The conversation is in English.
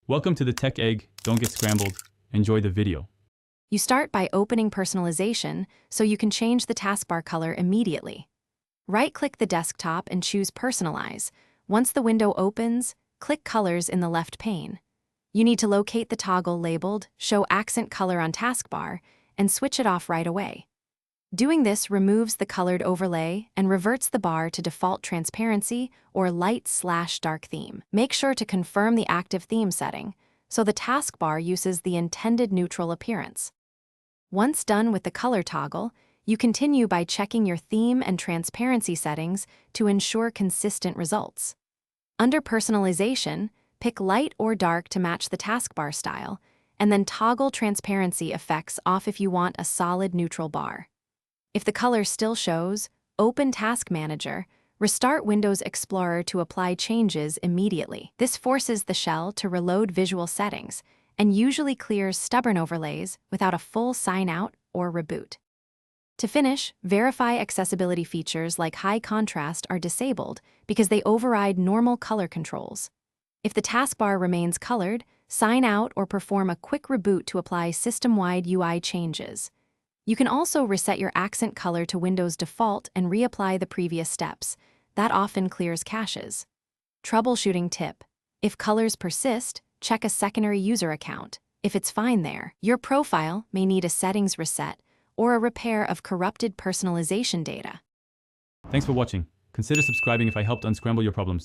Welcome to the Tech Egg. Don't get scrambled. Enjoy the video. You start by opening personalization so you can change the taskbar color immediately. Right-click the desktop and choose Personalize. Once the window opens, click Colors in the left pane. You need to locate the toggle labeled Show Accent Color on Taskbar and switch it off right away. Doing this removes the colored overlay and reverts the bar to default transparency or light/dark theme. Make sure to confirm the active theme setting so the taskbar uses the intended neutral appearance. Once done with the color toggle, you continue by checking your theme and transparency settings to ensure consistent results. Under Personalization, pick light or dark to match the taskbar style, and then toggle transparency effects off if you want a solid neutral bar. If the color still shows, open Task Manager, restart Windows Explorer to apply changes immediately. This forces the shell to reload visual settings and usually clears stubborn overlays without a full sign-out or reboot. To finish, verify accessibility features like high contrast are disabled because they override normal color controls. If the taskbar remains colored, sign out or perform a quick reboot to apply system-wide UI changes. You can also reset your accent color to Windows default and reapply the previous steps. That often clears caches. Troubleshooting tip: if colors persist, check a secondary user account. If it's fine there, your profile may need a settings reset or a repair of corrupted personalization data. Thanks for watching. Consider subscribing if I helped unscramble your problems.